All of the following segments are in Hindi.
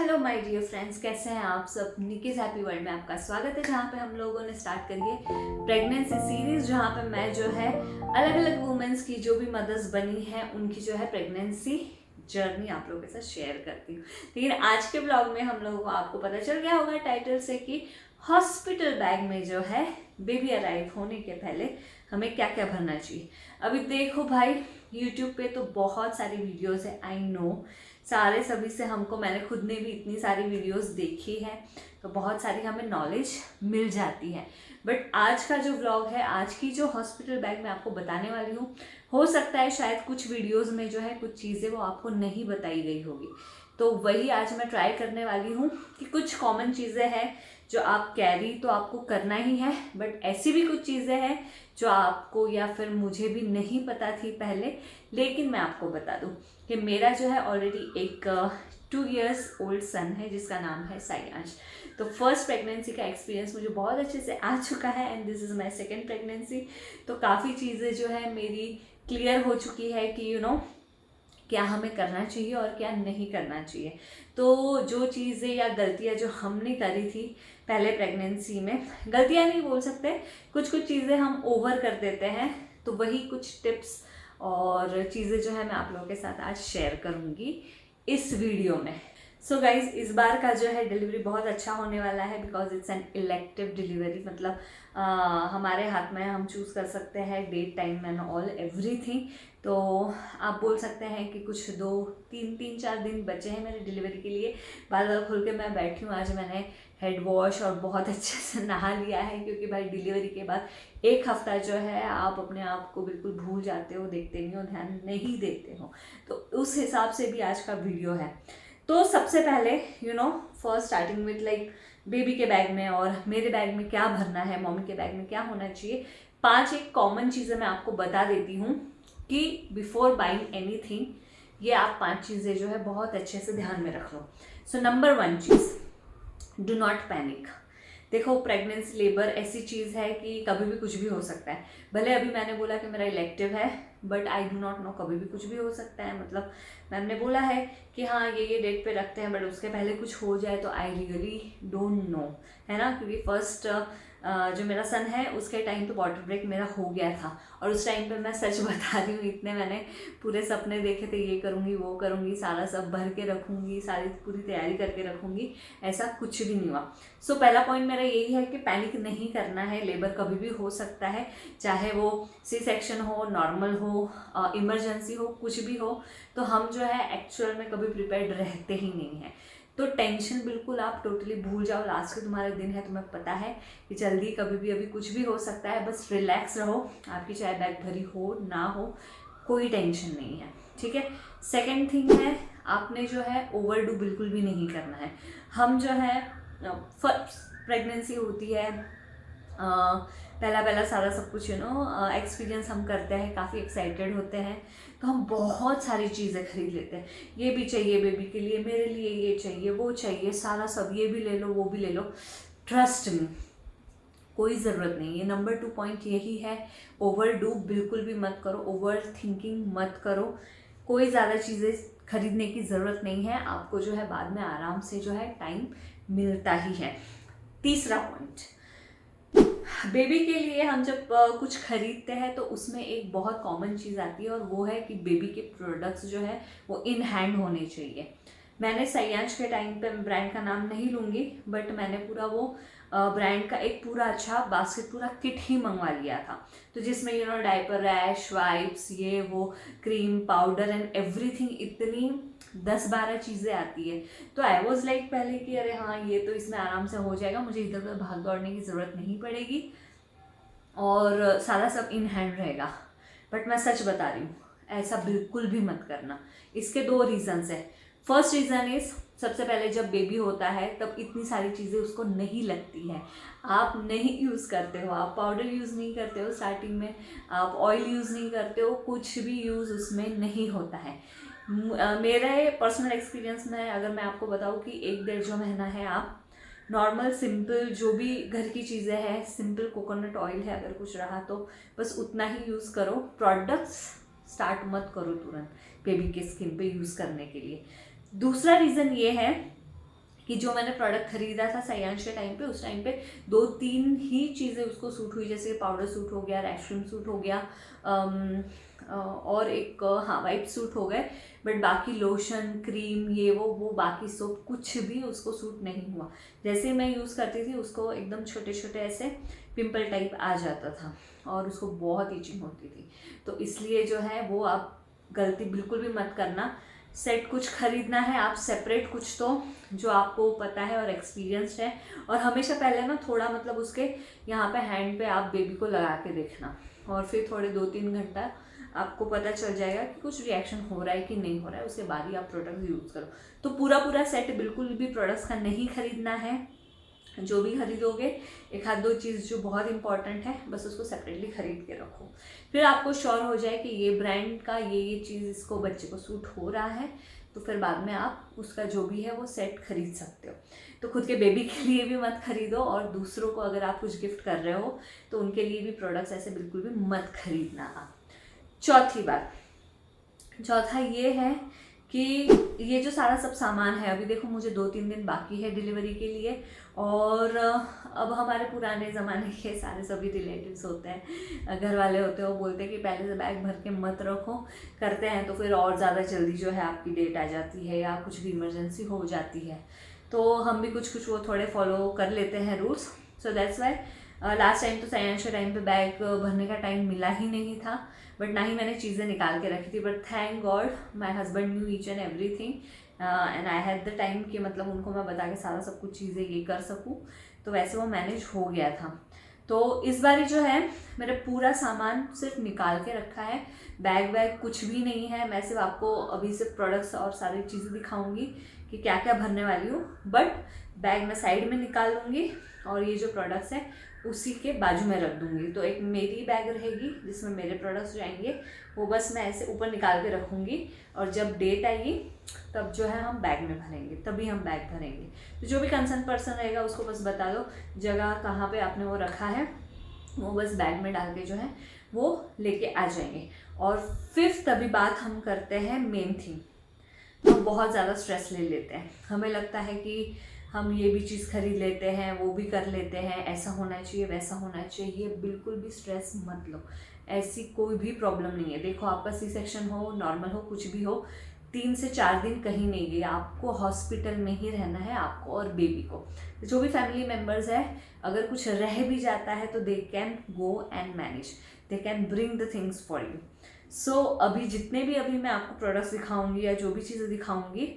हेलो माय डियर फ्रेंड्स, कैसे हैं आप सब। निकीज हैप्पी वर्ल्ड में आपका स्वागत है, जहाँ पे हम लोगों ने स्टार्ट करी है प्रेगनेंसी सीरीज, जहाँ पे मैं जो है अलग अलग वुमेन्स की जो भी मदर्स बनी हैं उनकी जो है प्रेगनेंसी जर्नी आप लोगों के साथ शेयर करती हूँ। लेकिन आज के ब्लॉग में हम लोगों को आपको पता चल गया होगा टाइटल से कि हॉस्पिटल बैग में जो है बेबी अराइव होने के पहले हमें क्या क्या भरना चाहिए। अभी देखो भाई, यूट्यूब पे तो बहुत सारी वीडियोस है, आई नो सारे सभी से हमको, मैंने खुद ने भी इतनी सारी वीडियोस देखी है तो बहुत सारी हमें नॉलेज मिल जाती है। बट आज का जो व्लॉग है, आज की जो हॉस्पिटल बैग मैं आपको बताने वाली हूँ, हो सकता है शायद कुछ वीडियोस में जो है कुछ चीज़ें वो आपको नहीं बताई गई होगी, तो वही आज मैं ट्राई करने वाली हूँ कि कुछ कॉमन चीज़ें हैं जो आप कैरी तो आपको करना ही है, बट ऐसी भी कुछ चीज़ें हैं जो आपको या फिर मुझे भी नहीं पता थी पहले, लेकिन मैं आपको बता दूं कि मेरा जो है ऑलरेडी एक 2 years ओल्ड सन है जिसका नाम है सायांश। तो फर्स्ट प्रेगनेंसी का एक्सपीरियंस मुझे बहुत अच्छे से आ चुका है and this is my second pregnancy. तो काफ़ी चीज़ें जो है मेरी क्लियर हो चुकी है कि क्या हमें करना चाहिए और क्या नहीं करना चाहिए। तो जो चीज़ें या गलतियाँ जो हमने करी थी पहले प्रेगनेंसी में, गलतियाँ नहीं बोल सकते, कुछ कुछ चीज़ें हम ओवर कर देते हैं, तो वही कुछ टिप्स और चीज़ें जो है मैं आप लोगों के साथ आज शेयर करूँगी इस वीडियो में। सो गाइज, इस बार का जो है डिलीवरी बहुत अच्छा होने वाला है because it's an elective delivery. मतलब हमारे हाथ में हम चूज़ कर सकते हैं date, time and all everything. तो आप बोल सकते हैं कि कुछ 2-3 दिन बचे हैं मेरे डिलीवरी के लिए। बाल खोल के मैं बैठी हूँ। आज मैंने हेड वॉश और बहुत अच्छे से नहा लिया है, क्योंकि भाई डिलीवरी के बाद 1 हफ्ता जो है आप अपने आप को बिल्कुल भूल जाते हो, देखते नहीं हो, ध्यान नहीं देते हो। तो उस हिसाब से भी आज का वीडियो है। तो सबसे पहले first starting with like baby के बैग में और मेरे बैग में क्या भरना है, मम्मी के बैग में क्या होना चाहिए। 5 एक कॉमन चीज़ें मैं आपको बता देती हूँ कि बिफोर बाइंग एनीथिंग ये आप 5 चीज़ें जो है बहुत अच्छे से ध्यान में रख लो। सो नंबर 1 चीज़, डू नॉट पैनिक। देखो, प्रेगनेंसी लेबर ऐसी चीज़ है कि कभी भी कुछ भी हो सकता है। भले अभी मैंने बोला कि मेरा इलेक्टिव है, but I do not know, कभी भी कुछ भी हो सकता है। मतलब मैम ने बोला है कि हाँ ये डेट पे रखते हैं, बट उसके पहले कुछ हो जाए तो आई रियली डोंट नो, है ना। क्योंकि फर्स्ट जो मेरा सन है उसके टाइम पे वाटर ब्रेक मेरा हो गया था, और उस टाइम पे मैं सच बता रही हूँ, इतने मैंने पूरे सपने देखे थे, ये करूँगी वो करूँगी, सारा सब भर के रखूँगी, सारी पूरी तैयारी करके रखूँगी, ऐसा कुछ भी नहीं हुआ। सो पहला पॉइंट मेरा यही है कि पैनिक नहीं करना है। लेबर कभी भी हो सकता है, चाहे वो सी सेक्शन हो, नॉर्मल हो, इमरजेंसी हो, कुछ भी हो। तो हम जो है एक्चुअल में कभी प्रिपेयर्ड रहते ही नहीं हैं। तो टेंशन बिल्कुल आप टोटली भूल जाओ। लास्ट के तुम्हारे दिन है, तुम्हें पता है कि जल्दी कभी भी अभी कुछ भी हो सकता है। बस रिलैक्स रहो, आपकी चाहे बैग भरी हो ना हो, कोई टेंशन नहीं है, ठीक है। सेकेंड थिंग है, आपने जो है ओवरडू बिल्कुल भी नहीं करना है। हम जो है फर्स्ट प्रेगनेंसी होती है, पहला सारा सब कुछ एक्सपीरियंस हम करते हैं, काफ़ी एक्साइटेड होते हैं, तो हम बहुत सारी चीज़ें खरीद लेते हैं। ये भी चाहिए बेबी के लिए, मेरे लिए ये चाहिए, वो चाहिए, सारा सब, ये भी ले लो वो भी ले लो। ट्रस्ट मी, कोई ज़रूरत नहीं है। नंबर 2 पॉइंट यही है, ओवरडू बिल्कुल भी मत करो, ओवर थिंकिंग मत करो। कोई ज़्यादा चीज़ें खरीदने की ज़रूरत नहीं है, आपको जो है बाद में आराम से जो है टाइम मिलता ही है। तीसरा पॉइंट, बेबी के लिए हम जब कुछ खरीदते हैं तो उसमें एक बहुत कॉमन चीज़ आती है, और वो है कि बेबी के प्रोडक्ट्स जो है वो इन हैंड होने चाहिए। मैंने सायांश के टाइम पे, ब्रांड का नाम नहीं लूँगी, बट मैंने पूरा वो ब्रांड का एक पूरा अच्छा बास्केट, पूरा किट ही मंगवा लिया था। तो जिसमें डायपर रैश, वाइप्स, ये वो, क्रीम, पाउडर एंड एवरीथिंग, इतनी 10-12 चीज़ें आती है। तो आई वॉज लाइक पहले कि अरे हाँ ये तो इसमें आराम से हो जाएगा, मुझे इधर उधर भाग दौड़ने की ज़रूरत नहीं पड़ेगी और सारा सब इन हैंड रहेगा। बट मैं सच बता रही हूँ, ऐसा बिल्कुल भी मत करना। इसके 2 रीज़न्स है। फर्स्ट रीज़न इज़, सबसे पहले जब बेबी होता है तब इतनी सारी चीज़ें उसको नहीं लगती है, आप नहीं यूज़ करते हो, आप पाउडर यूज़ नहीं करते हो स्टार्टिंग में, आप ऑयल यूज़ नहीं करते हो, कुछ भी यूज़ उसमें नहीं होता है। मेरे पर्सनल एक्सपीरियंस में अगर मैं आपको बताऊँ कि 1-1.5 महीना है, आप नॉर्मल सिंपल जो भी घर की चीज़ें हैं, सिंपल कोकोनट ऑयल है अगर कुछ रहा तो बस उतना ही यूज़ करो। प्रोडक्ट्स स्टार्ट मत करो तुरंत बेबी के स्किन पे यूज़ करने के लिए। दूसरा रीज़न ये है कि जो मैंने प्रोडक्ट खरीदा था सयांश के टाइम पे, उस टाइम पे 2-3 ही चीज़ें उसको सूट हुई, जैसे पाउडर सूट हो गया, रेक्सट्रीम सूट हो गया, और एक हाँ वाइट सूट हो गए, बट बाकी लोशन, क्रीम, ये वो बाकी सोप कुछ भी उसको सूट नहीं हुआ। जैसे मैं यूज़ करती थी उसको एकदम छोटे छोटे ऐसे पिंपल टाइप आ जाता था और उसको बहुत ईचिंग होती थी। तो इसलिए जो है वो आप गलती बिल्कुल भी मत करना। सेट कुछ खरीदना है आप सेपरेट कुछ तो जो आपको पता है और एक्सपीरियंस्ड है, और हमेशा पहले ना थोड़ा मतलब उसके यहाँ पे हैंड पे आप बेबी को लगा के देखना, और फिर थोड़े 2-3 घंटा आपको पता चल जाएगा कि कुछ रिएक्शन हो रहा है कि नहीं हो रहा है, उसके बाद ही आप प्रोडक्ट यूज़ करो। तो पूरा सेट बिल्कुल भी प्रोडक्ट्स का नहीं खरीदना है। जो भी खरीदोगे एक आध 2 चीज़ जो बहुत इंपॉर्टेंट है बस उसको सेपरेटली खरीद के रखो। फिर आपको श्योर हो जाए कि ये ब्रांड का ये चीज़ इसको बच्चे को सूट हो रहा है, तो फिर बाद में आप उसका जो भी है वो सेट खरीद सकते हो। तो खुद के बेबी के लिए भी मत खरीदो, और दूसरों को अगर आप कुछ गिफ्ट कर रहे हो तो उनके लिए भी प्रोडक्ट्स ऐसे बिल्कुल भी मत खरीदना आप। चौथा ये है कि ये जो सारा सब सामान है, अभी देखो मुझे 2-3 दिन बाकी है डिलीवरी के लिए, और अब हमारे पुराने ज़माने के सारे सभी रिलेटिव्स होते हैं, घर वाले होते हैं, वो बोलते हैं कि पहले से बैग भर के मत रखो, करते हैं तो फिर और ज़्यादा जल्दी जो है आपकी डेट आ जाती है या कुछ भी इमरजेंसी हो जाती है। तो हम भी कुछ वो थोड़े फॉलो कर लेते हैं rules. So that's why last time तो सयांश के टाइम पे बैग भरने का टाइम मिला ही नहीं था, बट ना ही मैंने चीज़ें निकाल के रखी थी, but thank God my husband knew each and everything and I had the time कि मतलब उनको मैं बता के सारा सब कुछ चीज़ें ये कर सकूँ, तो वैसे वो मैनेज हो गया था। तो इस बारी जो है मेरा पूरा सामान सिर्फ निकाल के रखा है, बैग कुछ भी नहीं है। मैं सिर्फ आपको अभी सिर्फ प्रोडक्ट्स और सारी चीज़ें दिखाऊंगी कि क्या क्या भरने वाली हूँ, बट बैग मैं साइड में निकाल लूँगी और ये जो प्रोडक्ट्स हैं उसी के बाजू में रख दूँगी। तो एक मेरी बैग रहेगी जिसमें मेरे प्रोडक्ट्स जाएंगे, वो बस मैं ऐसे ऊपर निकाल के रखूँगी, और जब डेट आएगी तब जो है हम बैग में भरेंगे, तभी हम बैग भरेंगे। तो जो भी कंसर्न पर्सन रहेगा उसको बस बता दो जगह कहाँ पे आपने वो रखा है, वो बस बैग में डाल के जो है वो लेके आ जाएंगे। और 5th अभी बात हम करते हैं मेन थिंग। हम बहुत ज़्यादा स्ट्रेस ले लेते हैं, हमें लगता है कि हम ये भी चीज़ खरीद लेते हैं, वो भी कर लेते हैं, ऐसा होना चाहिए वैसा होना चाहिए। बिल्कुल भी स्ट्रेस मत लो, ऐसी कोई भी प्रॉब्लम नहीं है। देखो आपका सी सेक्शन हो, नॉर्मल हो, कुछ भी हो, 3 से 4 दिन कहीं नहीं गए, आपको हॉस्पिटल में ही रहना है, आपको और बेबी को। जो भी फैमिली मेम्बर्स है, अगर कुछ रह भी जाता है तो they can go and manage, they can bring the things for you. So अभी जितने भी अभी मैं आपको प्रोडक्ट्स दिखाऊंगी या जो भी चीज़ें दिखाऊंगी,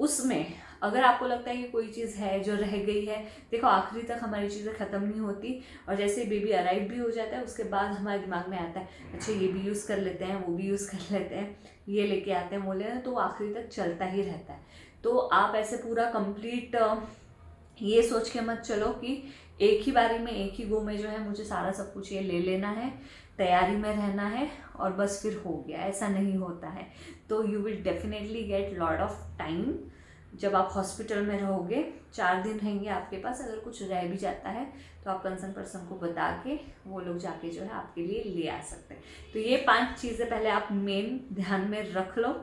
उसमें अगर आपको लगता है कि कोई चीज़ है जो रह गई है, देखो आखिरी तक हमारी चीज़ें ख़त्म नहीं होती, और जैसे बेबी अराइव भी हो जाता है उसके बाद हमारे दिमाग में आता है अच्छा ये भी यूज़ कर लेते हैं, वो भी यूज़ कर लेते हैं, ये लेके आते हैं, वो ले आते हैं, तो वो आखिरी तक चलता ही रहता है। तो आप ऐसे पूरा कंप्लीट ये सोच के मत चलो कि एक ही बारी में एक ही गो में जो है मुझे सारा सब कुछ ये ले लेना है, तैयारी में रहना है और बस फिर हो गया, ऐसा नहीं होता है। तो you will definitely get lot of time. जब आप हॉस्पिटल में रहोगे 4 दिन रहेंगे आपके पास, अगर कुछ रह भी जाता है तो आप कंसर्न पर्सन को बता के वो लोग जाके जो है आपके लिए ले आ सकते हैं। तो ये 5 चीज़ें पहले आप मेन ध्यान में रख लो,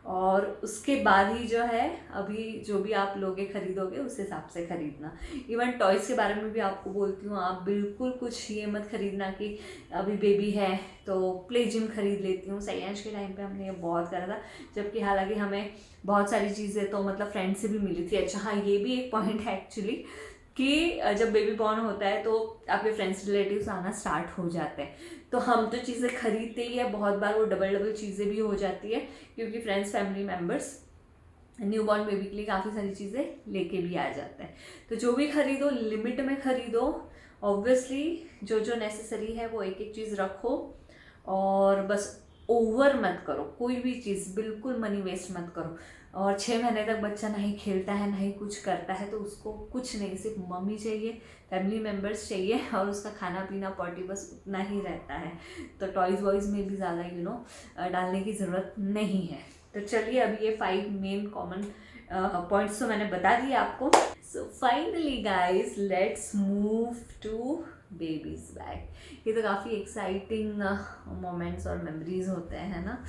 और उसके बाद ही जो है अभी जो भी आप लोगे खरीदोगे उस हिसाब से खरीदना। इवन टॉयज़ के बारे में भी आपको बोलती हूँ, आप बिल्कुल कुछ ये मत खरीदना कि अभी बेबी है तो प्ले जिम खरीद लेती हूँ। सयांश के टाइम पे हमने ये बहुत करा था, जबकि हालांकि हमें बहुत सारी चीज़ें तो मतलब फ्रेंड से भी मिली थी। अच्छा हाँ, ये भी एक पॉइंट है एक्चुअली कि जब बेबी बॉर्न होता है तो आपके फ्रेंड्स रिलेटिव्स आना स्टार्ट हो जाते हैं, तो हम तो चीज़ें खरीदते ही है, बहुत बार वो डबल चीज़ें भी हो जाती है, क्योंकि friends family members new born baby के लिए काफ़ी सारी चीज़ें लेके भी आ जाते हैं। तो जो भी खरीदो लिमिट में खरीदो, ऑब्वियसली जो जो नेसेसरी है वो एक एक चीज़ रखो, और बस ओवर मत करो, कोई भी चीज़ बिल्कुल मनी वेस्ट मत करो। और 6 महीने तक बच्चा नहीं खेलता है नहीं कुछ करता है तो उसको कुछ नहीं, सिर्फ मम्मी चाहिए, फैमिली मेम्बर्स चाहिए, और उसका खाना पीना पॉटी बस उतना ही रहता है। तो टॉयज़ वॉयज़ में भी ज़्यादा डालने की ज़रूरत नहीं है। तो चलिए अभी ये 5 मेन कॉमन पॉइंट्स तो मैंने बता दिए आपको। So finally guys let's move to babies bag. ये तो काफ़ी एक्साइटिंग मोमेंट्स और मेमोरीज होते हैं ना।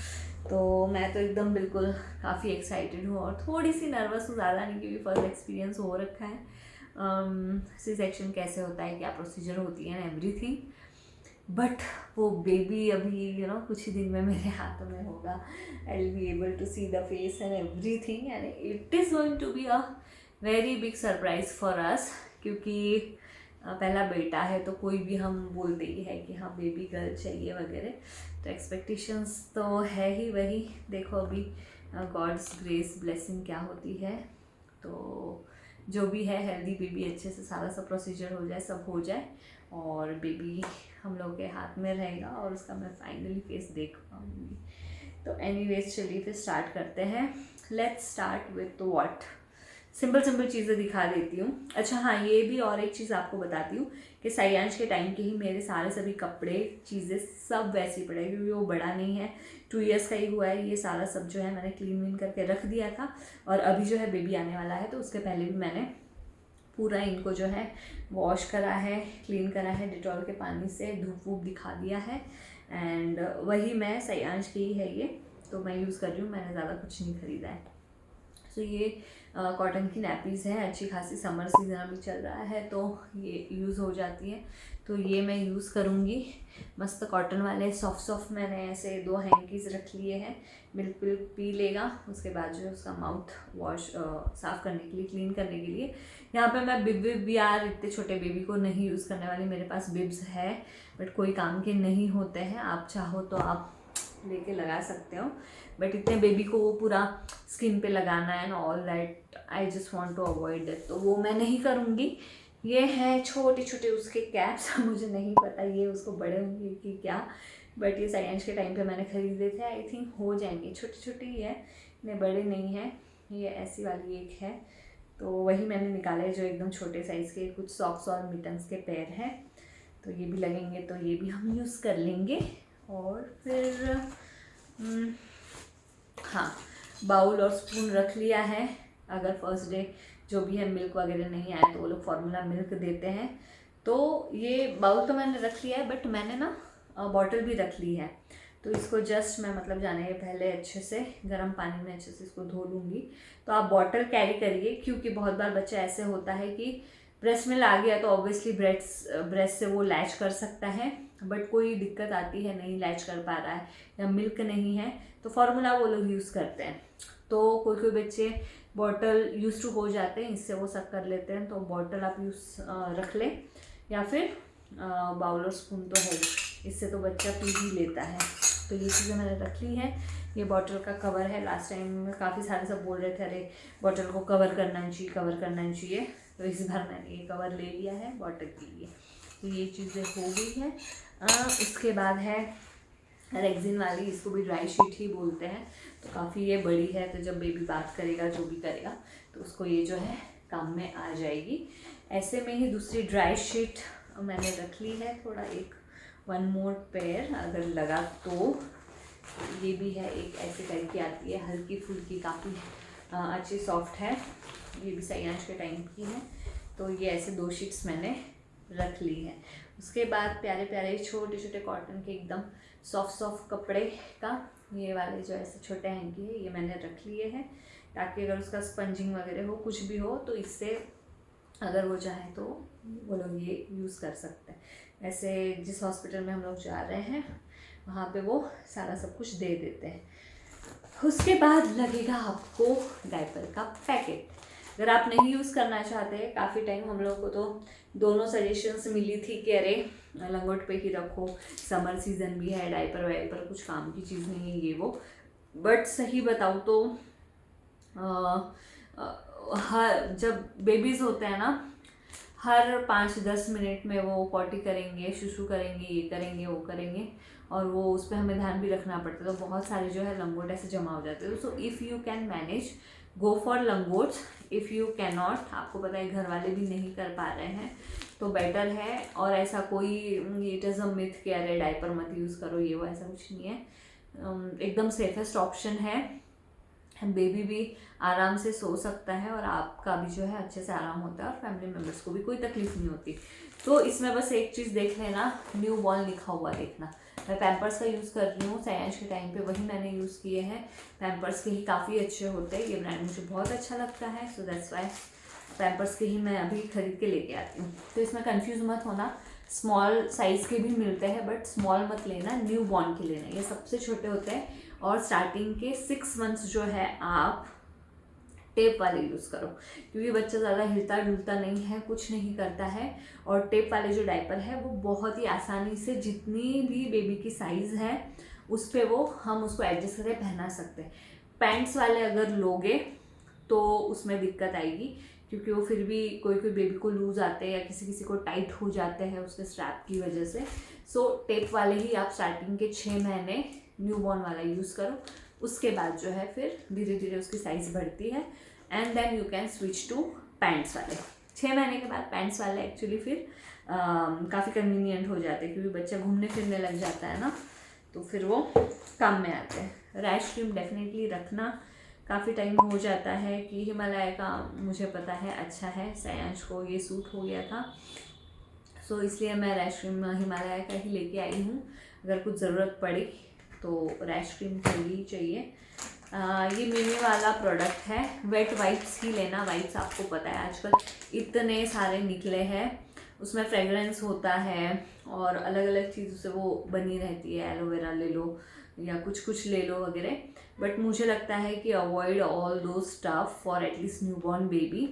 तो मैं तो एकदम बिल्कुल काफ़ी एक्साइटेड हूँ और थोड़ी सी नर्वस हूँ, ज़्यादा नहीं, क्योंकि फर्स्ट एक्सपीरियंस हो रखा है। सी सेक्शन कैसे होता है, क्या प्रोसीजर होती है, एवरीथिंग। बट वो बेबी अभी कुछ ही दिन में मेरे हाथों में होगा। I will be able to see the face and everything, and it is going to be a very big surprise for us, क्योंकि पहला बेटा है तो कोई भी हम बोलते ही है कि हाँ बेबी गर्ल चाहिए वगैरह, तो एक्सपेक्टेशंस तो है ही वही। देखो अभी गॉड्स ग्रेस ब्लेसिंग क्या होती है, तो जो भी है हेल्दी बेबी, अच्छे से सारा सब प्रोसीजर हो जाए, सब हो जाए और बेबी हम लोग के हाथ में रहेगा और उसका मैं फाइनली फेस देख पाऊँगी। तो एनीवेज चलिए फिर स्टार्ट करते हैं। Let's start with what, simple चीज़ें दिखा देती हूँ। अच्छा हाँ, ये भी और एक चीज़ आपको बताती हूँ कि सायांश के टाइम के ही मेरे सारे सभी कपड़े चीज़ें सब वैसे ही पड़े, क्योंकि वो बड़ा नहीं है, 2 इयर्स का ही हुआ है। ये सारा सब जो है मैंने क्लीन विन करके रख दिया था, और अभी जो है बेबी आने वाला है तो उसके पहले भी मैंने पूरा इनको जो है वॉश करा है, क्लीन करा है, डिटॉल के पानी से धूप वूप दिखा दिया है। एंड वही मैं सायांश की ही है ये, तो मैं यूज़ कर रही हूँ, मैंने ज़्यादा कुछ नहीं ख़रीदा है। तो ये कॉटन की नैपीज़ है, अच्छी खासी, समर सीजन अभी चल रहा है तो ये यूज़ हो जाती है, तो ये मैं यूज़ करूँगी। मस्त कॉटन वाले सॉफ्ट मैंने ऐसे 2 हैंकीज़ रख लिए हैं। मिल्क पी लेगा, उसके बाद जो है उसका माउथ वॉश साफ़ करने के लिए, क्लीन करने के लिए। यहाँ पे मैं बिब यार इतने छोटे बेबी को नहीं यूज़ करने वाली, मेरे पास बिब्स है बट कोई काम के नहीं होते हैं। आप चाहो तो आप लेके लगा सकते हो, बट इतने बेबी को वो पूरा स्किन पे लगाना है ना, all that I just want to avoid it, तो वो मैं नहीं करूँगी। ये हैं छोटे उसके कैप्स मुझे नहीं पता ये उसको बड़े होंगे कि क्या, बट ये साइंस के टाइम पे मैंने खरीदे थे, आई थिंक हो जाएंगे, छोटे ही है, इतने बड़े नहीं हैं। ये ऐसी वाली एक है, तो वही मैंने निकाले जो एकदम छोटे साइज़ के। कुछ सॉक्स और मिटन्स के पैर हैं, तो ये भी लगेंगे, तो ये भी हम यूज़ कर लेंगे। और फिर हाँ, बाउल और स्पून रख लिया है, अगर फर्स्ट डे जो भी है मिल्क वगैरह नहीं आया तो वो लोग फार्मूला मिल्क देते हैं। तो ये बाउल तो मैंने रख लिया है, बट मैंने ना बॉटल भी रख ली है, तो इसको जस्ट मैं मतलब जाने के पहले अच्छे से गर्म पानी में अच्छे से इसको धो लूँगी। तो आप बॉटल कैरी करिए, क्योंकि बहुत बार बच्चा ऐसे होता है कि ब्रेस्ट मिल्क आ गया तो ऑब्वियसली ब्रेस्ट से वो लैच कर सकता है, बट कोई दिक्कत आती है नहीं लैच कर पा रहा है या मिल्क नहीं है, तो फार्मूला वो लोग यूज़ करते हैं। तो कोई बच्चे बॉटल यूज़ टू हो जाते हैं, इससे वो सब कर लेते हैं, तो बॉटल आप यूज़ रख लें, या फिर बाउल और स्पून तो है, इससे तो बच्चा पी ही लेता है। तो ये चीज़ें मैंने रख ली है। ये बॉटल का कवर है, लास्ट टाइम काफ़ी सारे सब बोल रहे थे अरे बॉटल को कवर करना चाहिए, तो इस बार मैंने ये कवर ले लिया है बॉटल के लिए। तो ये चीज़ें हो गई है। उसके बाद है रेक्सिन वाली, इसको भी ड्राई शीट ही बोलते हैं, तो काफ़ी ये बड़ी है, तो जब बेबी बात करेगा जो भी करेगा तो उसको ये जो है काम में आ जाएगी। ऐसे में ही दूसरी ड्राई शीट मैंने रख ली है, थोड़ा एक 1 मोर पेयर अगर लगा तो। ये भी है, एक ऐसे टाइप की आती है, हल्की फुल्की, काफ़ी अच्छी सॉफ्ट है, ये भी सायांश के टाइम की है। तो ये ऐसे 2 शीट्स मैंने रख ली है। उसके बाद प्यारे छोटे कॉटन के एकदम सॉफ्ट कपड़े का ये वाले जो ऐसे छोटे हैंकी है, ये मैंने रख लिए हैं, ताकि अगर उसका स्पंजिंग वगैरह हो, कुछ भी हो, तो इससे अगर वो चाहे तो वो लोग ये यूज़ कर सकते हैं। ऐसे जिस हॉस्पिटल में हम लोग जा रहे हैं वहाँ पे वो सारा सब कुछ दे देते हैं। उसके बाद लगेगा आपको डायपर का पैकेट। अगर आप नहीं यूज़ करना चाहते, काफ़ी टाइम हम लोग को तो दोनों सजेशंस मिली थी कि अरे लंगोट पे ही रखो, समर सीज़न भी है, डायपर वाइपर कुछ काम की चीज़ नहीं है ये वो, बट सही बताऊँ तो हर जब बेबीज़ होते हैं ना, हर 5-10 मिनट में वो पॉटी करेंगे, शुशु करेंगे, ये करेंगे, वो करेंगे, और वो उस पर हमें ध्यान भी रखना पड़ता है, तो बहुत सारे जो है लंगोट ऐसे जमा हो जाते हैं। So if you can manage, go for langots. If you can not, आपको पता है घर वाले भी नहीं कर पा रहे हैं, तो बेटर है। और ऐसा कोई इट इज़ अ मिथ कि अरे डायपर मत यूज़ करो ये वो, ऐसा कुछ नहीं है, एकदम सेफेस्ट ऑप्शन है। बेबी भी आराम से सो सकता है और आपका भी जो है अच्छे से आराम होता है, और फैमिली मेम्बर्स को भी कोई तकलीफ नहीं होती। तो इसमें बस एक चीज़ देख लेना, न्यू बॉर्न लिखा हुआ देखना, मैं पैम्पर्स का यूज़ कर रही हूँ, सयाज के टाइम पे वही मैंने यूज़ किए हैं। पैम्पर्स के ही काफ़ी अच्छे होते हैं, ये ब्रांड मुझे बहुत अच्छा लगता है, सो दैट्स वाई पैम्पर्स के ही मैं अभी खरीद के लेके आती हूँ। तो इसमें कंफ्यूज मत होना, स्मॉल साइज़ के भी मिलते हैं, बट स्मॉल मत लेना, न्यू बॉर्न के लेना, ये सबसे छोटे होते हैं। और स्टार्टिंग के 6 मंथ्स जो है आप टेप वाले यूज़ करो, क्योंकि बच्चा ज़्यादा हिलता डुलता नहीं है, कुछ नहीं करता है। और टेप वाले जो डायपर है वो बहुत ही आसानी से जितनी भी बेबी की साइज़ है उस पर वो हम उसको एडजस्ट करके पहना सकते हैं। पैंट्स वाले अगर लोगे तो उसमें दिक्कत आएगी, क्योंकि वो फिर भी कोई कोई बेबी को लूज़ आते हैं या किसी किसी को टाइट हो जाते हैं उसके स्ट्रैप की वजह से। सो टेप वाले ही आप स्टार्टिंग के 6 महीने न्यू बॉर्न वाला यूज़ करो, उसके बाद जो है फिर धीरे धीरे उसकी साइज़ बढ़ती है and then you can switch to pants वाले। 6 महीने के बाद पैंट्स वाले एक्चुअली फिर काफ़ी कन्वीनियंट हो जाते हैं, क्योंकि बच्चा घूमने फिरने लग जाता है ना, तो फिर वो काम में आते हैं। रैश क्रीम डेफिनेटली रखना, काफ़ी टाइम हो जाता है कि हिमालय का मुझे पता है अच्छा है, सयांश को ये सूट हो गया था, सो इसलिए मैं रैश क्रीम हिमालय का ही लेके आई हूँ। अगर कुछ ज़रूरत पड़ी तो रैश क्रीम चाहिए चाहिए। ये मिमी वाला प्रोडक्ट है, वेट वाइप्स ही लेना। वाइप्स आपको पता है आजकल इतने सारे निकले हैं, उसमें फ्रेगरेंस होता है और अलग अलग चीज़ों से वो बनी रहती है, एलोवेरा ले लो या कुछ कुछ ले लो वगैरह। बट मुझे लगता है कि अवॉइड ऑल दो stuff for at least newborn baby.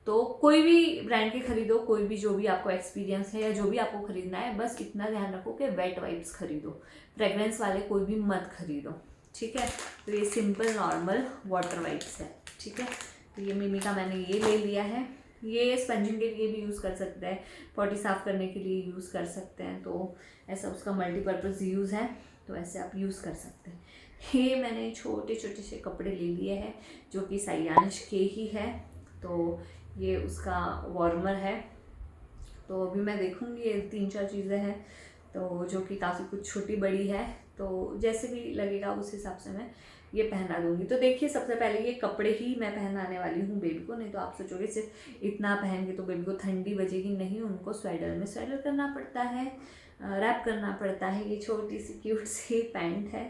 तो कोई भी ब्रांड के खरीदो, कोई भी जो भी आपको एक्सपीरियंस है या जो भी आपको खरीदना है, बस इतना ध्यान रखो कि वेट वाइप्स खरीदो, फ्रेगरेंस वाले कोई भी मत खरीदो, ठीक है। तो ये सिंपल नॉर्मल वाटर वाइप्स है, ठीक है। तो ये मिमी का मैंने ये ले लिया है। ये स्पंजिंग के लिए भी यूज़ कर सकते हैं, पॉटी साफ़ करने के लिए यूज़ कर सकते हैं, तो ऐसा उसका मल्टीपर्पज़ यूज़ है, तो ऐसे आप यूज़ कर सकते हैं। ये मैंने छोटे छोटे से कपड़े ले लिए हैं जो कि सयांश के ही है, तो ये उसका वार्मर है। तो अभी मैं देखूँगी, ये 3-4 चीज़ें हैं तो जो कि काफ़ी कुछ छोटी बड़ी है, तो जैसे भी लगेगा उस हिसाब से मैं ये पहना दूँगी। तो देखिए, सबसे पहले ये कपड़े ही मैं पहनाने वाली हूँ बेबी को, नहीं तो आप सोचोगे सिर्फ इतना पहन के तो बेबी को ठंडी बजेगी, नहीं, उनको स्वेटर में स्वेटर करना पड़ता है, रैप करना पड़ता है। ये छोटी सी क्यूट सी पैंट है,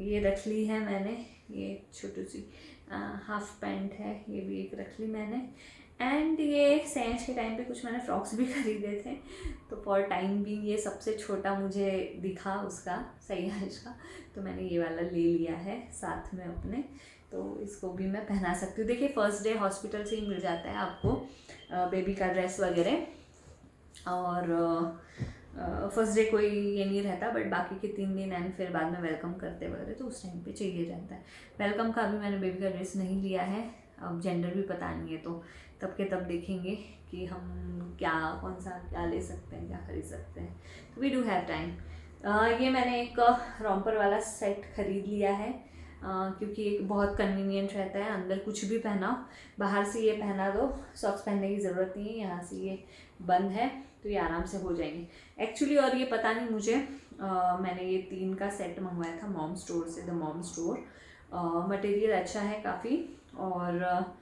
ये रख ली है मैंने, ये छोटी सी हाफ पैंट है, ये भी एक रख ली मैंने। एंड ये सैंस के टाइम पे कुछ मैंने फ्रॉक्स भी खरीदे थे, तो फॉर टाइम भी ये सबसे छोटा मुझे दिखा उसका सैंस का, तो मैंने ये वाला ले लिया है साथ में अपने, तो इसको भी मैं पहना सकती हूँ। देखिए, फर्स्ट डे हॉस्पिटल से ही मिल जाता है आपको बेबी का ड्रेस वगैरह, और फर्स्ट डे कोई ये नहीं रहता, बट बाकी के 3 दिन एंड फिर बाद में वेलकम करते वगैरह, तो उस टाइम पे चाहिए रहता है। वेलकम का भी मैंने बेबी का ड्रेस नहीं लिया है, अब जेंडर भी पता नहीं है, तो तब के तब देखेंगे कि हम क्या कौन सा क्या ले सकते हैं, क्या खरीद सकते हैं, तो वी डू हैव टाइम। ये मैंने एक रॉम्पर वाला सेट खरीद लिया है, क्योंकि एक बहुत कन्वीनियंट रहता है, अंदर कुछ भी पहनाओ, बाहर से ये पहना दो, सॉक्स पहनने की ज़रूरत नहीं है, यहाँ से ये बंद है तो ये आराम से हो जाएंगे एक्चुअली। और ये पता नहीं मुझे, मैंने ये 3 का सेट मंगवाया था मॉम स्टोर से, द मॉम स्टोर, मटेरियल अच्छा है काफ़ी, और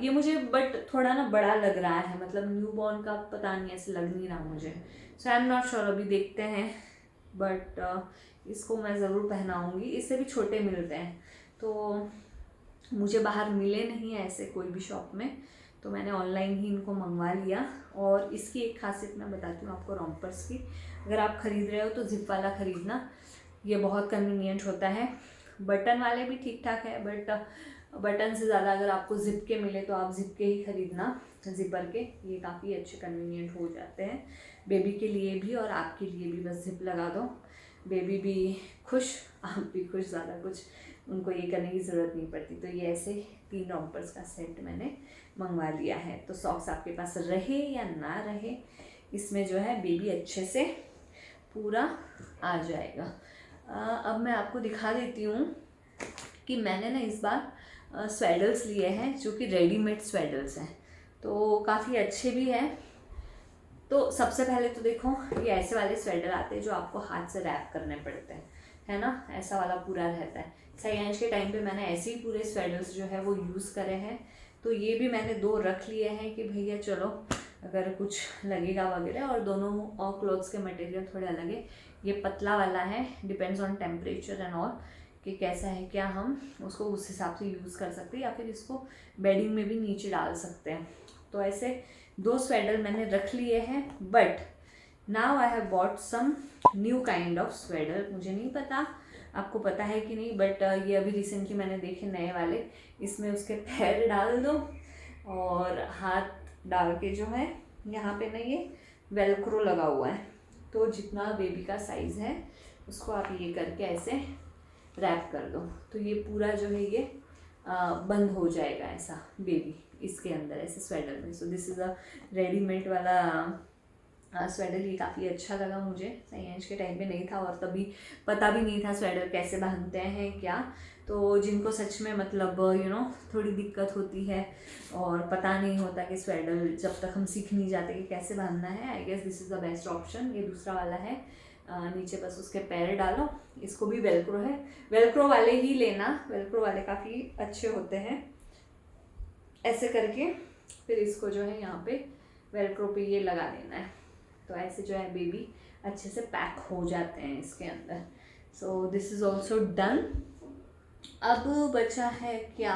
ये मुझे बट थोड़ा ना बड़ा लग रहा है, मतलब न्यू बॉर्न का पता नहीं, ऐसे लग नहीं रहा मुझे, सो आई एम नॉट श्योर, अभी देखते हैं, बट इसको मैं ज़रूर पहनाऊँगी। इससे भी छोटे मिलते हैं, तो मुझे बाहर मिले नहीं है ऐसे कोई भी शॉप में, तो मैंने ऑनलाइन ही इनको मंगवा लिया। और इसकी एक खासियत मैं बताती हूँ आपको रॉम्पर्स की, अगर आप ख़रीद रहे हो तो ज़िप वाला ख़रीदना, ये बहुत कन्वीनियंट होता है। बटन वाले भी ठीक ठाक है, बट बटन से ज़्यादा अगर आपको ज़िप के मिले तो आप ज़िप के ही ख़रीदना, ज़िपर के, ये काफ़ी अच्छे कन्वीनियंट हो जाते हैं बेबी के लिए भी और आपके लिए भी। बस ज़िप लगा दो, बेबी भी खुश, आप भी खुश, ज़्यादा कुछ उनको ये करने की ज़रूरत नहीं पड़ती। तो ये ऐसे 3 रॉम्पर्स का सेट मैंने मंगवा लिया है। तो सॉक्स आपके पास रहे या ना रहे, इसमें जो है बेबी अच्छे से पूरा आ जाएगा। अब मैं आपको दिखा देती हूँ कि मैंने ना इस बार स्वेडल्स लिए हैं, जो कि रेडीमेड स्वेडल्स हैं, तो काफ़ी अच्छे भी हैं। तो सबसे पहले तो देखो, ये ऐसे वाले स्वेटर आते हैं जो आपको हाथ से रैप करने पड़ते हैं, है ना, ऐसा वाला पूरा रहता है। सयांश के टाइम पे मैंने ऐसे ही पूरे स्वेडल्स जो है वो यूज़ करे हैं, तो ये भी मैंने 2 रख लिए हैं कि भैया चलो अगर कुछ लगेगा वगैरह, और दोनों और क्लॉथ्स के मटेरियल थोड़े अलग है, ये पतला वाला है, depends on temperature and all कि कैसा है क्या, हम उसको उस हिसाब से यूज़ कर सकते हैं या फिर इसको बेडिंग में भी नीचे डाल सकते हैं। तो ऐसे 2 स्वेटर मैंने रख लिए हैं। But now I have bought some new kind of sweater. मुझे नहीं पता आपको पता है कि नहीं, बट ये अभी रिसेंटली मैंने देखे नए वाले। इसमें उसके पैर डाल दो और हाथ डाल के जो है यहाँ पे ना ये वेलक्रो लगा हुआ है, तो जितना बेबी का साइज़ है उसको आप ये करके ऐसे रैप कर दो तो ये पूरा जो है ये बंद हो जाएगा ऐसा बेबी इसके अंदर ऐसे स्वेटर में। So this is a readymade वाला स्वेटर। ये काफ़ी अच्छा लगा मुझे, सही इंच के टाइम पे नहीं था और तभी पता भी नहीं था स्वेटर कैसे बांधते हैं क्या। तो जिनको सच में मतलब थोड़ी दिक्कत होती है और पता नहीं होता कि स्वेटर जब तक हम सीख नहीं जाते कि कैसे बांधना है, I guess this is the best option. ये दूसरा वाला है, नीचे बस उसके पैर डालो। इसको भी वेलक्रो है, वेलक्रो वाले ही लेना, वेलक्रो वाले काफ़ी अच्छे होते हैं। ऐसे करके फिर इसको जो है यहाँ पे वेलक्रो पे ये लगा देना है, तो ऐसे जो है बेबी अच्छे से पैक हो जाते हैं इसके अंदर। So this is also done. अब बचा है क्या,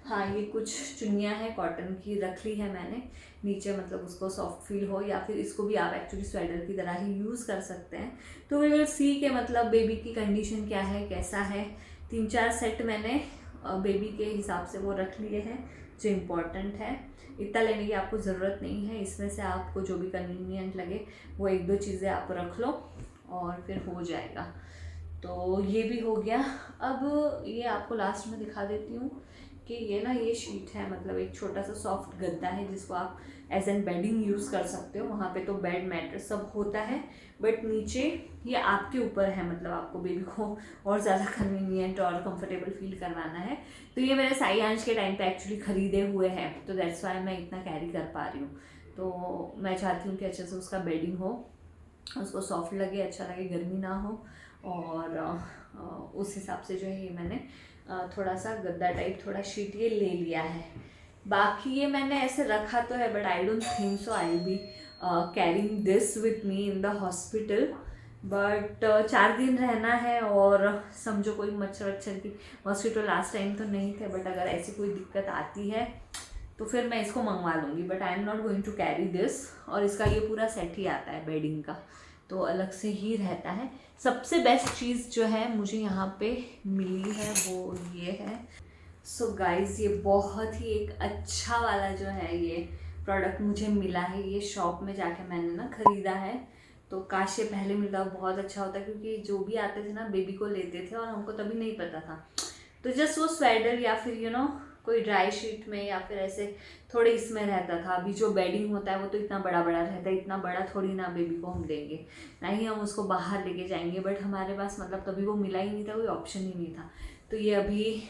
हाँ ये कुछ चुन्नियाँ हैं कॉटन की, रख ली है मैंने नीचे, मतलब उसको सॉफ्ट फील हो, या फिर इसको भी आप एक्चुअली स्वेटर की तरह ही यूज़ कर सकते हैं। तो वी विल सी के मतलब बेबी की कंडीशन क्या है कैसा है। 3-4 सेट मैंने बेबी के हिसाब से वो रख लिए हैं जो इम्पोर्टेंट है। इतना लेने की आपको ज़रूरत नहीं है, इसमें से आपको जो भी कन्वीनियंट लगे वो 1-2 चीज़ें आप रख लो और फिर हो जाएगा। तो ये भी हो गया। अब ये आपको लास्ट में दिखा देती हूँ कि ये ना ये शीट है, मतलब एक छोटा सा सॉफ्ट गद्दा है जिसको आप एज एन बेडिंग यूज़ कर सकते हो। वहाँ पे तो बेड मैट्रेस सब होता है, बट नीचे ये आपके ऊपर है, मतलब आपको बेबी को और ज़्यादा कन्वीनियंट और कंफर्टेबल फील करवाना है। तो ये मेरे साई अंश के टाइम पे एक्चुअली ख़रीदे हुए हैं, तो दैट्स वाई मैं इतना कैरी कर पा रही हूँ। तो मैं चाहती हूँ कि अच्छे से उसका बेडिंग हो, उसको सॉफ्ट लगे, अच्छा लगे, गर्मी ना हो, और उस हिसाब से जो है ये मैंने थोड़ा सा गद्दा टाइप थोड़ा शीट ये ले लिया है। बाकी ये मैंने ऐसे रखा तो है, but I don't think so I be carrying this with me in the hospital. But 4 दिन रहना है और समझो कोई मच्छर वच्छर की मॉस्किटो लास्ट टाइम तो नहीं थे, बट अगर ऐसी कोई दिक्कत आती है तो फिर मैं इसको मंगवा लूँगी, but I am not going to carry this. और इसका ये पूरा सेट ही आता है बेडिंग का, तो अलग से ही रहता है। सबसे बेस्ट चीज़ जो है मुझे यहाँ पे मिली है वो ये है। सो गाइज़ ये बहुत ही एक अच्छा वाला जो है ये प्रोडक्ट मुझे मिला है। ये शॉप में जाके मैंने ना ख़रीदा है, तो काश ये पहले मिलता बहुत अच्छा होता, क्योंकि जो भी आते थे ना बेबी को लेते थे और हमको तभी नहीं पता था। तो जस्ट वो स्वेटर या फिर कोई ड्राई शीट में या फिर ऐसे थोड़े इसमें रहता था। अभी जो बेडिंग होता है वो तो इतना बड़ा बड़ा रहता है, इतना बड़ा थोड़ी ना बेबी को हम देंगे, ना ही हम उसको बाहर लेके जाएंगे। बट हमारे पास मतलब तभी वो मिला ही नहीं था, कोई ऑप्शन ही नहीं था। तो ये अभी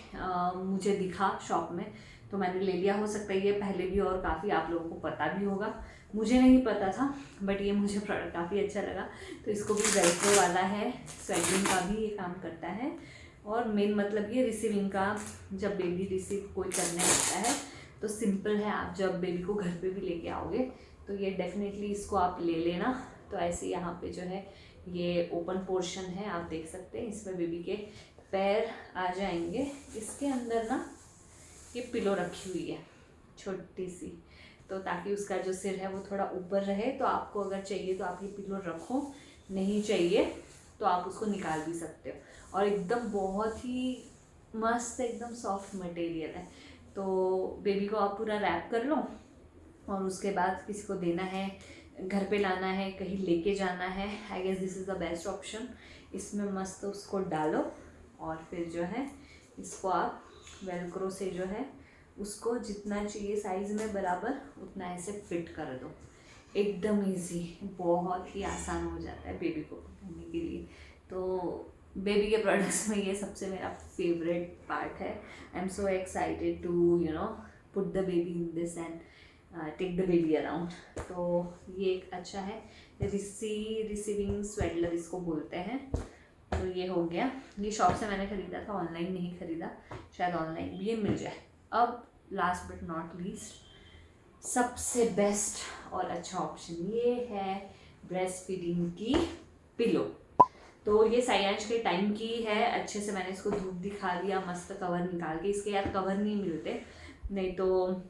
मुझे दिखा शॉप में तो मैंने ले लिया। हो सकता है ये पहले भी और काफ़ी आप लोगों को पता भी होगा, मुझे नहीं पता था, बट ये मुझे प्रोडक्ट काफ़ी अच्छा लगा। तो इसको भी वेलक्रो वाला है, स्वेटिंग का भी ये काम करता है, और मेन मतलब ये रिसीविंग का, जब बेबी रिसीव कोई करने आता है तो सिंपल है, आप जब बेबी को घर पे भी लेके आओगे तो ये डेफिनेटली इसको आप ले लेना। तो ऐसे यहाँ पे जो है ये ओपन पोर्शन है, आप देख सकते हैं, इसमें बेबी के पैर आ जाएंगे। इसके अंदर ना ये पिलो रखी हुई है छोटी सी, तो ताकि उसका जो सिर है वो थोड़ा ऊपर रहे। तो आपको अगर चाहिए तो आप ये पिलो रखो, नहीं चाहिए तो आप उसको निकाल भी सकते हो। और एकदम बहुत ही मस्त एकदम सॉफ्ट मटेरियल है। तो बेबी को आप पूरा रैप कर लो और उसके बाद किसी को देना है, घर पे लाना है, कहीं लेके जाना है, I guess this is the best option. इसमें मस्त उसको डालो और फिर जो है इसको आप वेलक्रो से जो है उसको जितना चाहिए साइज़ में बराबर उतना ऐसे फिट कर दो। एकदम इजी, बहुत ही आसान हो जाता है बेबी को पहनने के लिए। तो बेबी के प्रोडक्ट्स में ये सबसे मेरा फेवरेट पार्ट है। I am so excited to put the baby in this and take the baby around. तो ये एक अच्छा है, रिसीविंग स्वेडलर इसको बोलते हैं। तो ये हो गया, ये शॉप से मैंने ख़रीदा था, ऑनलाइन नहीं ख़रीदा, शायद ऑनलाइन भी ये मिल जाए। अब लास्ट बट नॉट लीस्ट सबसे बेस्ट और अच्छा ऑप्शन ये है ब्रेस्ट फीडिंग की पिलो। तो ये सायांश के टाइम की है। अच्छे से मैंने इसको धूप दिखा दिया, मस्त कवर निकाल के। इसके यार कवर नहीं मिलते, नहीं तो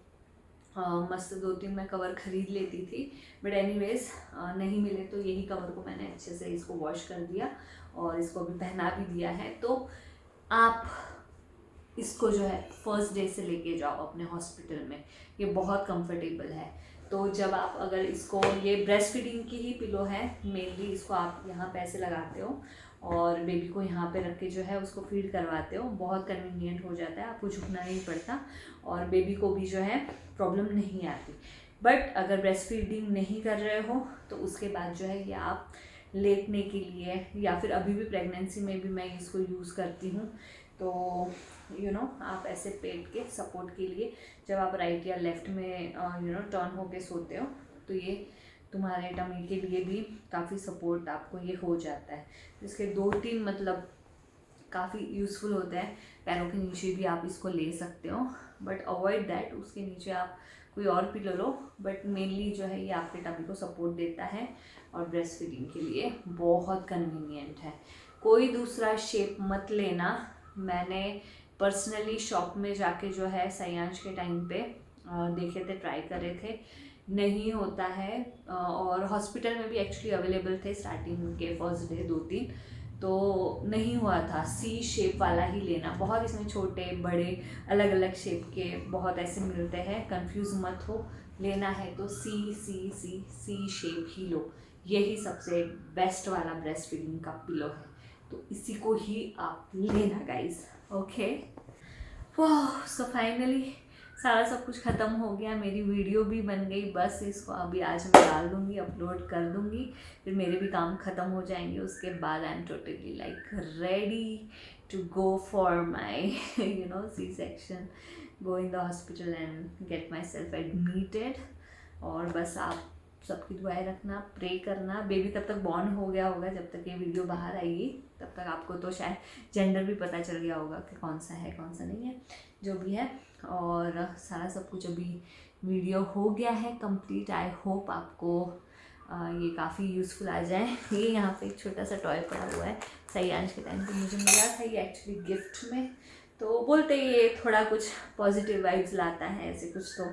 मस्त 2-3 मैं कवर ख़रीद लेती थी, बट एनीवेज नहीं मिले तो यही कवर को मैंने अच्छे से इसको वॉश कर दिया और इसको अभी पहना भी दिया है। तो आप इसको जो है फर्स्ट डे से लेके जाओ अपने हॉस्पिटल में, ये बहुत कंफर्टेबल है। तो जब आप अगर इसको, ये ब्रेस्ट फीडिंग की ही पिलो है मेनली, इसको आप यहाँ पे ऐसे लगाते हो और बेबी को यहाँ पे रख के जो है उसको फीड करवाते हो। बहुत कन्वीनियंट हो जाता है, आपको झुकना नहीं पड़ता और बेबी को भी जो है प्रॉब्लम नहीं आती। बट अगर ब्रेस्ट फीडिंग नहीं कर रहे हो तो उसके बाद जो है ये आप लेटने के लिए, या फिर अभी भी प्रेगनेंसी में भी मैं इसको यूज़ करती हूँ, तो आप ऐसे पेट के सपोर्ट के लिए जब आप राइट या लेफ़्ट में टर्न होके सोते हो तो ये तुम्हारे टमी के लिए भी काफ़ी सपोर्ट आपको ये हो जाता है। इसके 2-3 मतलब काफ़ी यूज़फुल होते हैं। पैरों के नीचे भी आप इसको ले सकते हो, बट अवॉइड दैट, उसके नीचे आप कोई और पिलो लो। बट मेनली जो है ये आपके टमी को सपोर्ट देता है और ब्रेस्ट फीडिंग के लिए बहुत कन्वीनियंट है। कोई दूसरा शेप मत लेना। मैंने पर्सनली शॉप में जाके जो है सायांश के टाइम पे देखे थे, ट्राई करे थे, नहीं होता है। और हॉस्पिटल में भी एक्चुअली अवेलेबल थे स्टार्टिंग के फर्स्ट डे 2-3, तो नहीं हुआ था। सी शेप वाला ही लेना। बहुत इसमें छोटे बड़े अलग अलग शेप के बहुत ऐसे मिलते हैं, कंफ्यूज मत हो। लेना है तो सी शेप ही लो, यही सबसे बेस्ट वाला ब्रेस्ट फीडिंग का पिलो है, तो इसी को ही आप लेना गाइज। ओके, वाह, सो फाइनली सारा सब कुछ ख़त्म हो गया, मेरी वीडियो भी बन गई। बस इसको अभी आज मैं डाल दूँगी, अपलोड कर दूँगी, फिर मेरे भी काम ख़त्म हो जाएंगे। उसके बाद I am totally like ready to go for my C section, go in the hospital and get my self admitted. और बस आप सबकी दुआएं रखना, प्रे करना। बेबी तब तक बॉर्न हो गया होगा, जब तक ये वीडियो बाहर आएगी तब तक आपको तो शायद जेंडर भी पता चल गया होगा कि कौन सा है कौन सा नहीं है, जो भी है। और सारा सब कुछ अभी वीडियो हो गया है कंप्लीट। आई होप आपको ये काफ़ी यूज़फुल आ जाए। ये यहाँ पे एक छोटा सा टॉय पड़ा हुआ है, सायांश के टाइम पे मुझे मिला था ये एक्चुअली गिफ्ट में। तो बोलते ये थोड़ा कुछ पॉजिटिव वाइब्स लाता है, ऐसे कुछ। तो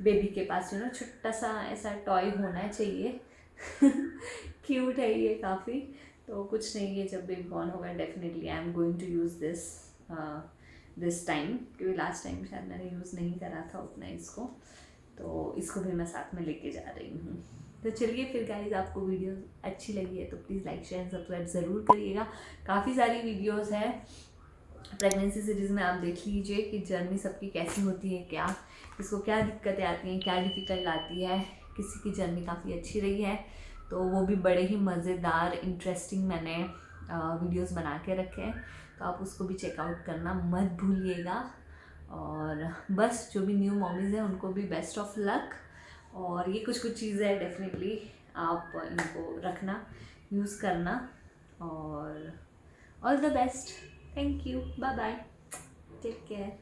बेबी के पास छोटा सा ऐसा टॉय होना चाहिए। क्यूट है ये काफ़ी। तो कुछ नहीं, ये जब बेबी बॉर्न होगा definitely I am going to use this time, क्योंकि लास्ट टाइम शायद मैंने यूज़ नहीं करा था उतना इसको, तो इसको भी मैं साथ में लेके जा रही हूँ। तो चलिए फिर गाइज, आपको वीडियो अच्छी लगी है तो प्लीज़ लाइक शेयर सब्सक्राइब ज़रूर करिएगा। काफ़ी सारी वीडियोस है प्रेगनेंसी सीरीज़ में, आप देख लीजिए कि जर्नी सबकी कैसी होती है, क्या किसको क्या दिक्कतें आती हैं, क्या डिफ़िकल्ट आती है। किसी की जर्नी काफ़ी अच्छी रही है, तो वो भी बड़े ही मज़ेदार इंटरेस्टिंग मैंने वीडियोस बना के रखे हैं, तो आप उसको भी चेकआउट करना मत भूलिएगा। और बस जो भी न्यू मॉमीज़ हैं उनको भी बेस्ट ऑफ लक। और ये कुछ चीज़ें हैं, डेफिनेटली आप इनको रखना, यूज़ करना, और all the best. Thank you, bye bye, take care.